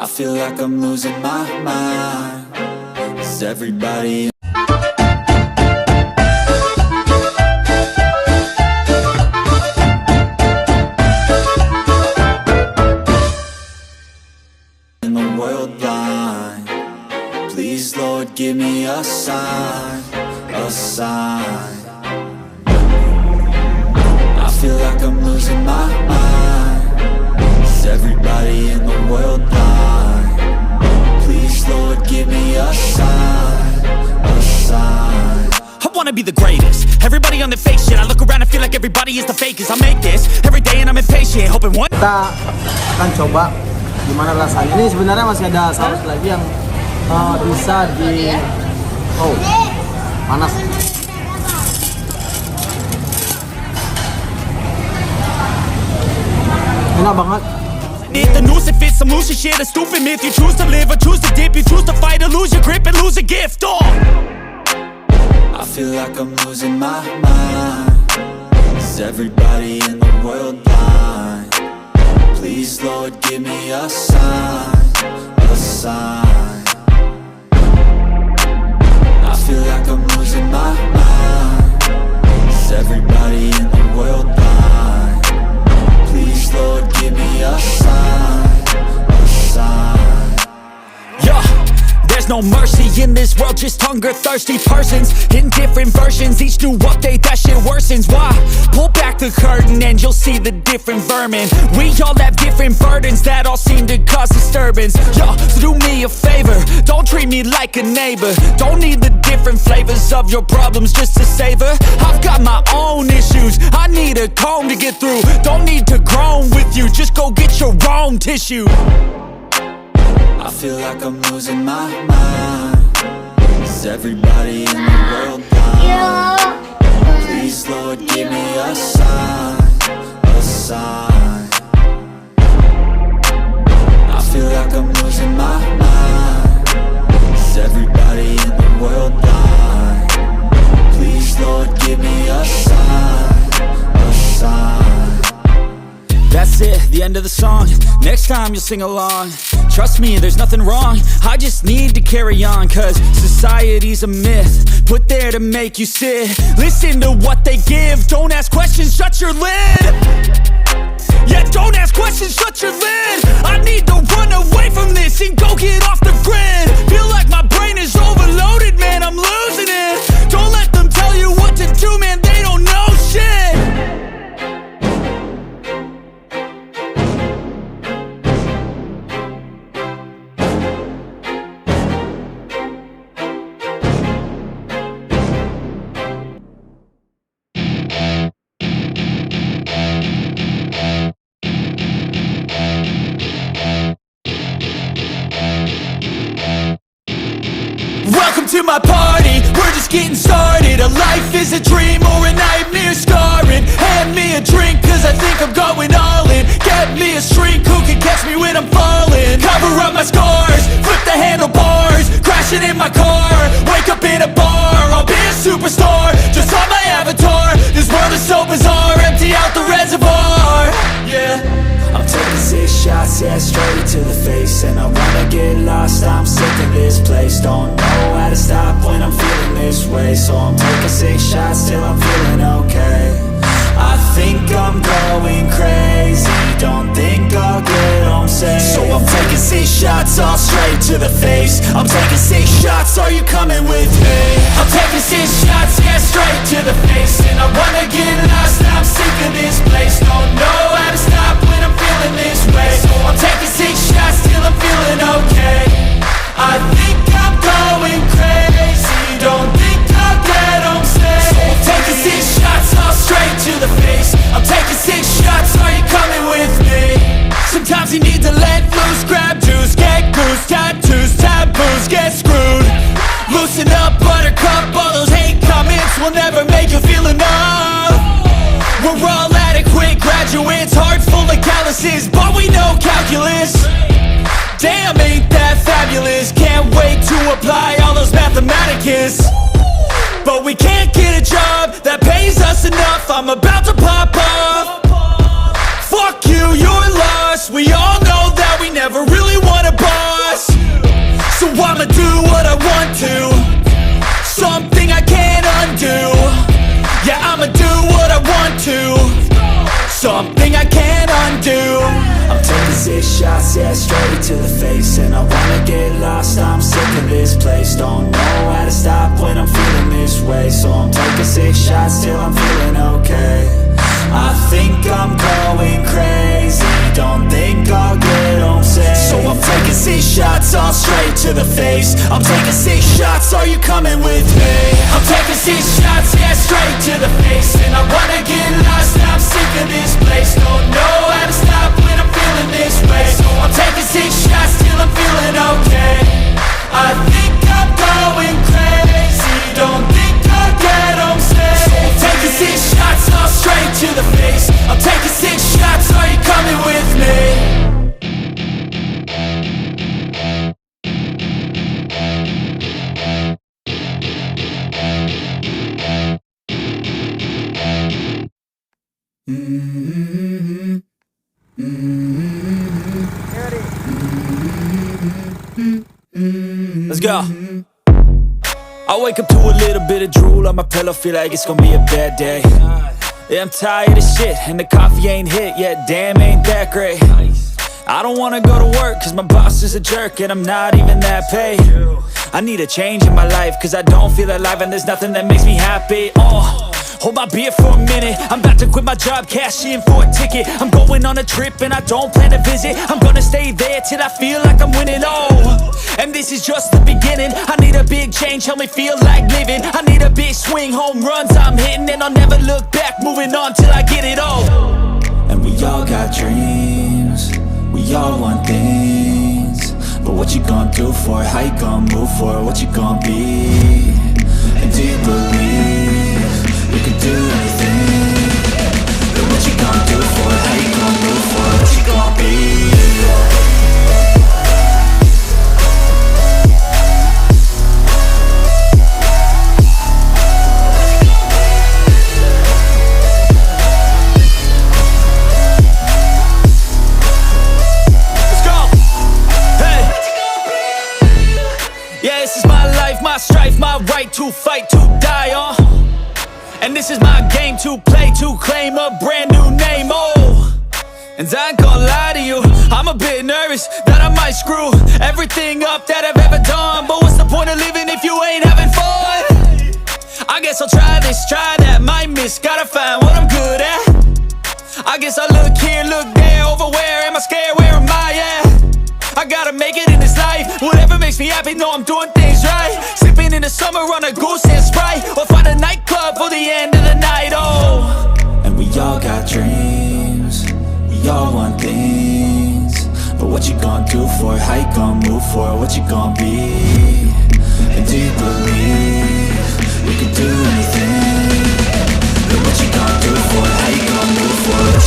I feel like I'm losing my mind. Is everybody in the world blind? Please, Lord, give me a sign, a sign. I feel like I'm losing my mind. Is everybody in the world blind? Please, Lord, give me a sign, a sign. I wanna be the greatest. Everybody on the fake shit. I look around and feel like everybody is the fakest. I make this every day and I'm impatient, hoping one. Kita akan coba gimana rasanya. Ini sebenarnya masih ada saus lagi yang bisa di panas. Enak banget. The noose it fits some loose shit, a stupid myth. You choose to live or choose to dip. You choose to fight or lose your grip and lose a gift. I feel like I'm losing my mind. Is everybody in the world blind? Please, Lord, give me a sign, a sign. I feel like I'm losing my mind. Is everybody in the world blind? Please, Lord, give me a sign, a sign. Yeah, there's no mercy in this world, just hunger-thirsty persons in different versions. Each new update, that shit worsens. Why? Pull back the curtain and you'll see the different vermin. We all have different burdens that all seem to cause disturbance. Yo, so do me a favor, don't treat me like a neighbor. Don't need the different flavors of your problems just to savor. I've got my own issues, I need a comb to get through. Don't need to groan with you, just go get your own tissue. I feel like I'm losing my mind. Is everybody in the world blind? Please, Lord, give me a sign, a sign. I feel like I'm losing my mind. Is everybody in the world blind? Please, Lord, give me a sign, a sign. That's it, the end of the song. Next time you'll sing along. Trust me, there's nothing wrong. I just need to carry on, cause society's a myth put there to make you sit. Listen to what they give. Don't ask questions, shut your lid. Yeah, don't ask questions, shut your lid. I need to run away from this and go get off the grid. Feel like my brain is overloaded, man, I'm losing it. Don't let them tell you what to do, man, they don't know shit. Welcome to my party, we're just getting started. A life is a dream or a nightmare scarring. Hand me a drink cause I think I'm going all in. Get me a shrink who can catch me when I'm falling. Cover up my scars, flip the handlebars. Crashing in my car, wake up in a bar. I'll be a superstar, just on my avatar. This world is so bizarre, empty out the reservoir. Yeah, I'm taking 6 shots, yeah, straight to the face. And I wanna get lost, I'm sick of this place. Don't know how to stop when I'm feeling this way. So I'm taking 6 shots till I'm feeling okay. I think I'm going crazy, don't think I'll get home safe. so I'm taking 6 shots all straight to the face. I'm taking 6 shots, are you coming with me? I'm taking 6 shots, yeah, straight to the face. And I wanna get lost, I'm sick of this place. Don't know how to stop when I'm feeling this way. So I'm taking 6 shots till I'm feeling okay. I think I'm going crazy, don't think I'll get home safe. So I'm taking 6 shots all straight to the face. I'm taking 6 shots, are you coming with me? Sometimes you need to let loose, grab juice, get goose, tattoos, taboos, get screwed. Loosen up, buttercup, all those hate comments will never make you feel enough. We're all adequate graduates, heart full of calluses, but we know calculus. Damn, ain't that fabulous? Can't wait to apply all those mathematicus. But we can't get a job that pays us enough. I'm about to pop off. Fuck you, you're lost. We all know that we never really wanna buy. I'ma do what I want to, something I can't undo. Yeah, I'ma do what I want to, something I can't undo. I'm taking 6 shots, yeah, straight to the face. And I wanna get lost, I'm sick of this place. Don't know how to stop when I'm feeling this way. So I'm taking 6 shots till I'm feeling okay. I think I'm going crazy, don't think I'll get home safe. So I'm taking 6 shots, all straight to the face. I'm taking 6 shots, are you coming with me? I'm taking 6 shots, yeah, straight to the face. And I wanna get lost, I'm sick of this place. Don't know how to stop when I'm feeling this way. So I'm taking 6 shots till I'm feeling okay. I think I'm going crazy, don't think I'll get home safe. So I'm taking 6 shots, all straight to the face. I'm taking 6 shots, are you coming with me? Let's go. I wake up to a little bit of drool on my pillow, feel like it's gonna be a bad day. Yeah, I'm tired of shit, and the coffee ain't hit yet, damn, ain't that great. I don't wanna go to work, cause my boss is a jerk, and I'm not even that paid. I need a change in my life, cause I don't feel alive, and there's nothing that makes me happy. Hold my beer for a minute, I'm about to quit my job, cash in for a ticket. I'm going on a trip and I don't plan to visit. I'm gonna stay there till I feel like I'm winning, and this is just the beginning. I need a big change, help me feel like living. I need a big swing, home runs I'm hitting. And I'll never look back, moving on till I get it all. And we all got dreams, we all want things. But what you gonna do for it, how you gonna move for it, what you gonna be? And do you believe you can do anything? But what you gonna do for it, how you gonna move for it, what you gonna be? Yeah, this is my life, my strife, my right to fight, to die on. And this is my game to play, to claim a brand new name, And I ain't gonna lie to you, I'm a bit nervous that I might screw everything up that I've ever done. But what's the point of living if you ain't having fun? I guess I'll try this, try that, might miss, gotta find what I'm good at. I guess I look here, look there, over where am I scared, where am I at? I gotta make it in this life, whatever makes me happy, know I'm doing things right. Sipping in the summer on a goose and Sprite, or find a nightclub for the end of the night, And we all got dreams, we all want things. But what you gonna do for it, how you gonna move for it, what you gonna be? And do you believe you can do anything? But what you gonna do for it, how you gonna move for it?